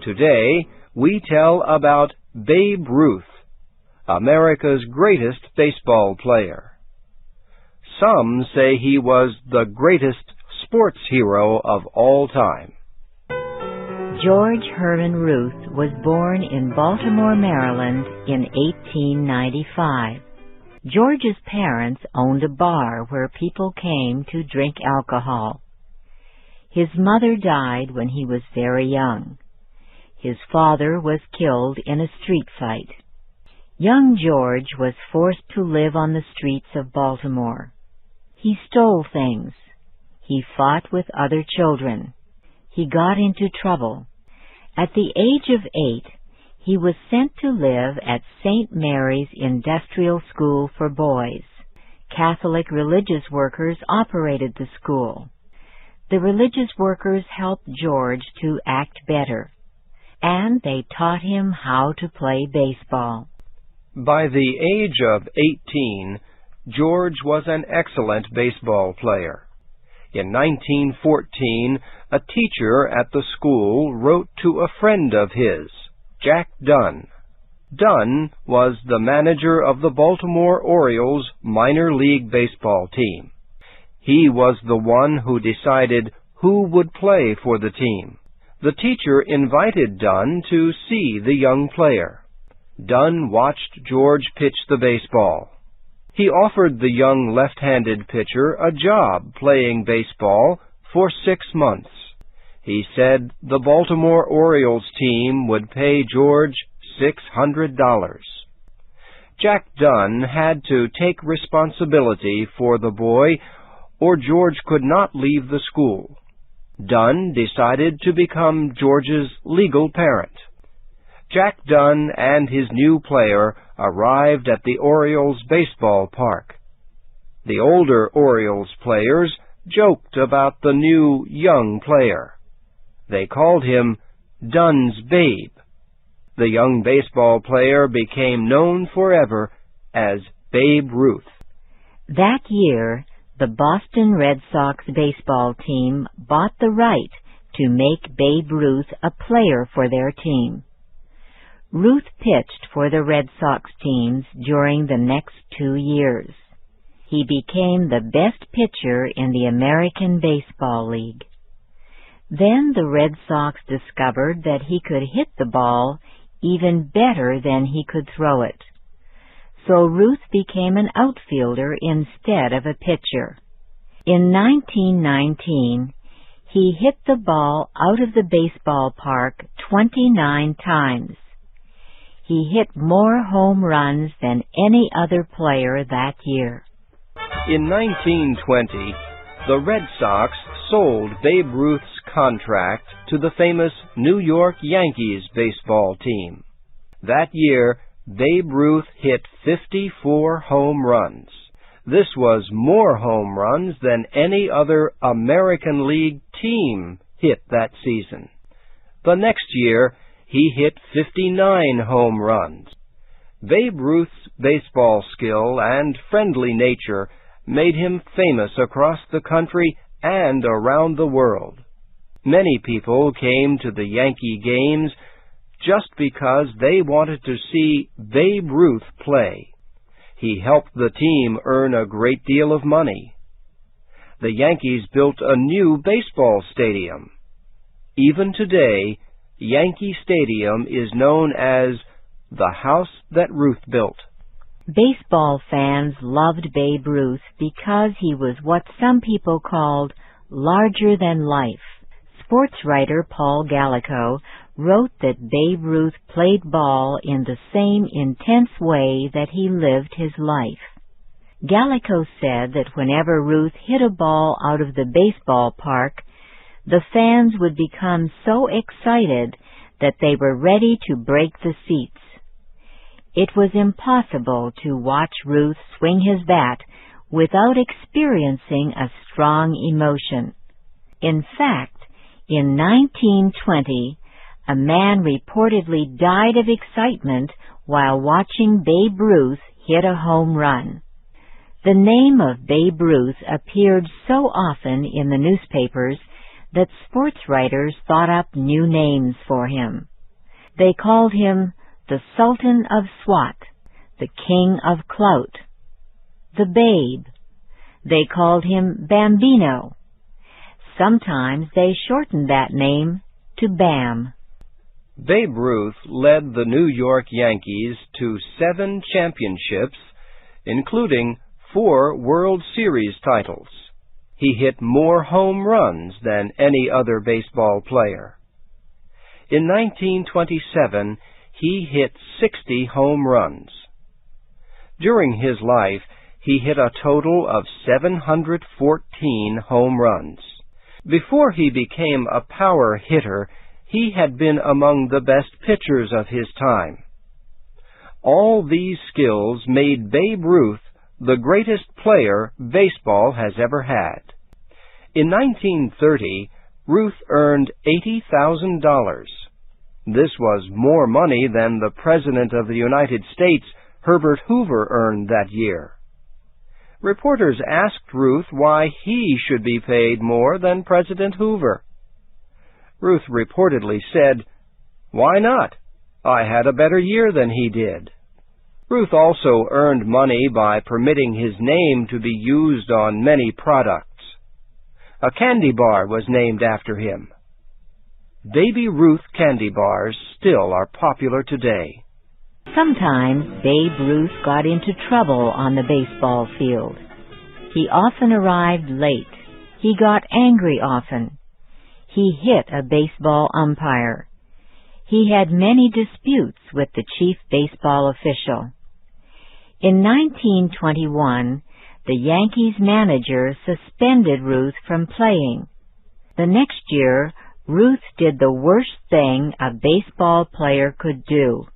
Today, we tell about Babe Ruth, America's greatest baseball player. Some say he was the greatest sports hero of all time. George Herman Ruth was born in Baltimore, Maryland in 1895. George's parents owned a bar where people came to drink alcohol. His mother died when he was very young. His father was killed in a street fight. Young George was forced to live on the streets of Baltimore. He stole things. He fought with other children. He got into trouble. At the age of 8, he was sent to live at St. Mary's Industrial School for Boys. Catholic religious workers operated the school. The religious workers helped George to act better, and they taught him how to play baseball. By the age of 18, George was an excellent baseball player. In 1914, a teacher at the school wrote to a friend of his, Jack Dunn. Dunn was the manager of the Baltimore Orioles minor league baseball team. He was the one who decided who would play for the team. The teacher invited Dunn to see the young player. Dunn watched George pitch the baseball. He offered the young left-handed pitcher a job playing baseball for 6 months. He said the Baltimore Orioles team would pay George $600. Jack Dunn had to take responsibility for the boy, or George could not leave the school. Dunn decided to become George's legal parent. Jack Dunn and his new player arrived at the Orioles baseball park. The older Orioles players joked about the new young player. They called him Dunn's Babe. The young baseball player became known forever as Babe Ruth. That year, the Boston Red Sox baseball team bought the right to make Babe Ruth a player for their team. Ruth pitched for the Red Sox teams during the next 2 years. He became the best pitcher in the American Baseball League. Then the Red Sox discovered that he could hit the ball even better than he could throw it. So Ruth became an outfielder instead of a pitcher. In 1919, he hit the ball out of the baseball park 29 times. He hit more home runs than any other player that year. In 1920, the Red Sox sold Babe Ruth's contract to the famous New York Yankees baseball team. That year, Babe Ruth hit 54 home runs. This was more home runs than any other American League team hit that season. The next year, he hit 59 home runs. Babe Ruth's baseball skill and friendly nature made him famous across the country and around the world. Many people came to the Yankee games just because they wanted to see Babe Ruth play. He helped the team earn a great deal of money. The Yankees built a new baseball stadium. Even today, Yankee Stadium is known as the house that Ruth built. Baseball fans loved Babe Ruth because he was what some people called larger than life. Sports writer Paul Gallico wrote that Babe Ruth played ball in the same intense way that he lived his life. Gallico said that whenever Ruth hit a ball out of the baseball park, the fans would become so excited that they were ready to break the seats. It was impossible to watch Ruth swing his bat without experiencing a strong emotion. In fact, in 1920, a man reportedly died of excitement while watching Babe Ruth hit a home run. The name of Babe Ruth appeared so often in the newspapers that sports writers thought up new names for him. They called him the Sultan of Swat, the King of Clout, the Babe. They called him Bambino. Sometimes they shortened that name to Bam. Babe Ruth led the New York Yankees to 7 championships, including 4 World Series titles. He hit more home runs than any other baseball player. In 1927, he hit 60 home runs. During his life, he hit a total of 714 home runs. Before he became a power hitter, he had been among the best pitchers of his time. All these skills made Babe Ruth the greatest player baseball has ever had. In 1930, Ruth earned $80,000. This was more money than the President of the United States, Herbert Hoover, earned that year. Reporters asked Ruth why he should be paid more than President Hoover. Ruth reportedly said, "Why not? I had a better year than he did." Ruth also earned money by permitting his name to be used on many products. A candy bar was named after him. Baby Ruth candy bars still are popular today. Sometimes Babe Ruth got into trouble on the baseball field. He often arrived late. He got angry often. He hit a baseball umpire. He had many disputes with the chief baseball official. In 1921, the Yankees manager suspended Ruth from playing. The next year, Ruth did the worst thing a baseball player could do.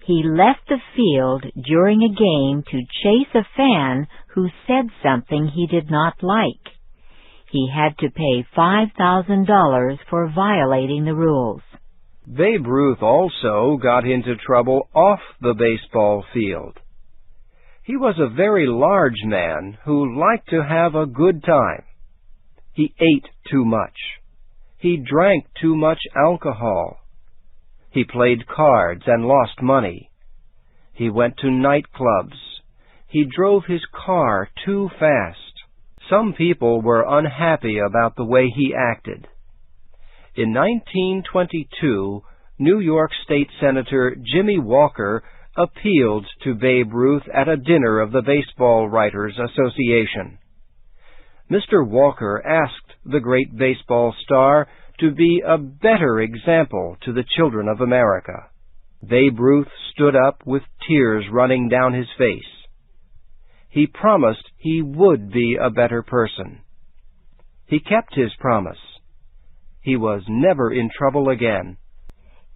He left the field during a game to chase a fan who said something he did not like. He had to pay $5,000 for violating the rules. Babe Ruth also got into trouble off the baseball field. He was a very large man who liked to have a good time. He ate too much. He drank too much alcohol. He played cards and lost money. He went to nightclubs. He drove his car too fast. Some people were unhappy about the way he acted. In 1922, New York State Senator Jimmy Walker appealed to Babe Ruth at a dinner of the Baseball Writers Association. Mr. Walker asked the great baseball star to be a better example to the children of America. Babe Ruth stood up with tears running down his face. He promised he would be a better person. He kept his promise. He was never in trouble again.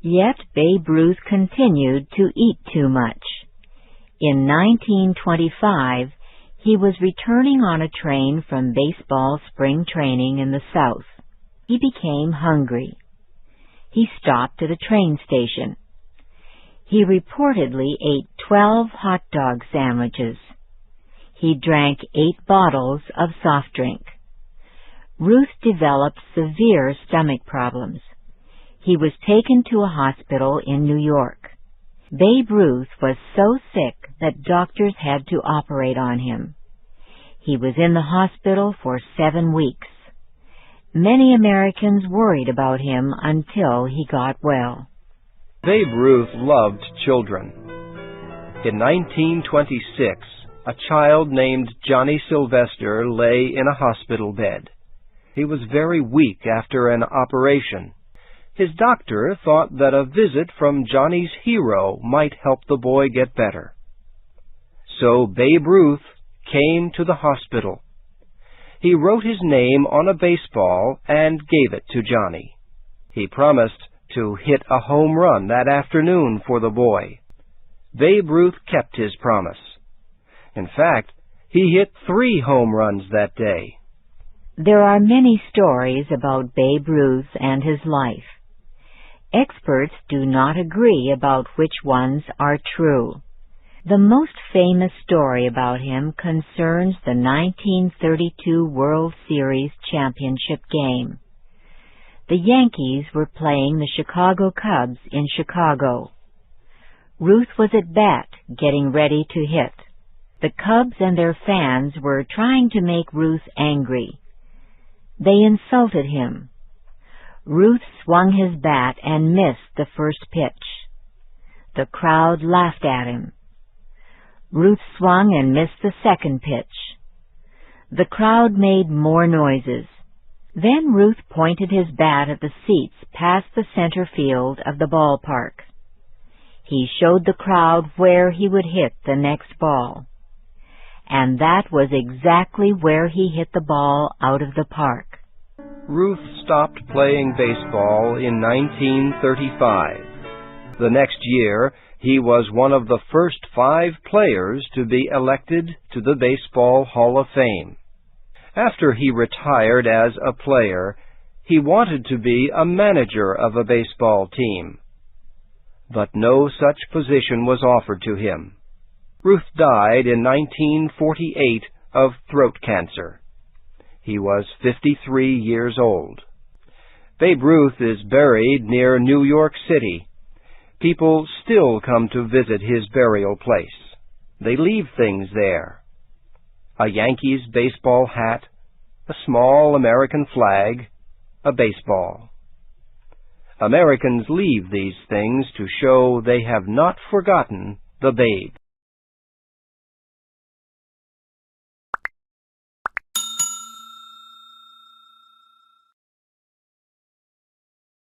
Yet Babe Ruth continued to eat too much. In 1925, he was returning on a train from baseball spring training in the South. He became hungry. He stopped at a train station. He reportedly ate 12 hot dog sandwiches. He drank 8 bottles of soft drink. Ruth developed severe stomach problems. He was taken to a hospital in New York. Babe Ruth was so sick that doctors had to operate on him. He was in the hospital for 7 weeks. Many Americans worried about him until he got well. Babe Ruth loved children. In 1926, a child named Johnny Sylvester lay in a hospital bed. He was very weak after an operation. His doctor thought that a visit from Johnny's hero might help the boy get better. So Babe Ruth came to the hospital. He wrote his name on a baseball and gave it to Johnny. He promised to hit a home run that afternoon for the boy. Babe Ruth kept his promise. In fact, he hit 3 home runs that day. There are many stories about Babe Ruth and his life. Experts do not agree about which ones are true. The most famous story about him concerns the 1932 World Series championship game. The Yankees were playing the Chicago Cubs in Chicago. Ruth was at bat, getting ready to hit. The Cubs and their fans were trying to make Ruth angry. They insulted him. Ruth swung his bat and missed the first pitch. The crowd laughed at him. Ruth swung and missed the second pitch. The crowd made more noises. Then Ruth pointed his bat at the seats past the center field of the ballpark. He showed the crowd where he would hit the next ball. And that was exactly where he hit the ball out of the park. Ruth stopped playing baseball in 1935. The next year, he was one of the first 5 players to be elected to the Baseball Hall of Fame. After he retired as a player, he wanted to be a manager of a baseball team. But no such position was offered to him. Ruth died in 1948 of throat cancer. He was 53 years old. Babe Ruth is buried near New York City. People still come to visit his burial place. They leave things there: a Yankees baseball hat, a small American flag, a baseball. Americans leave these things to show they have not forgotten the Babe.